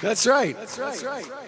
Speaker 3: That's right. That's right.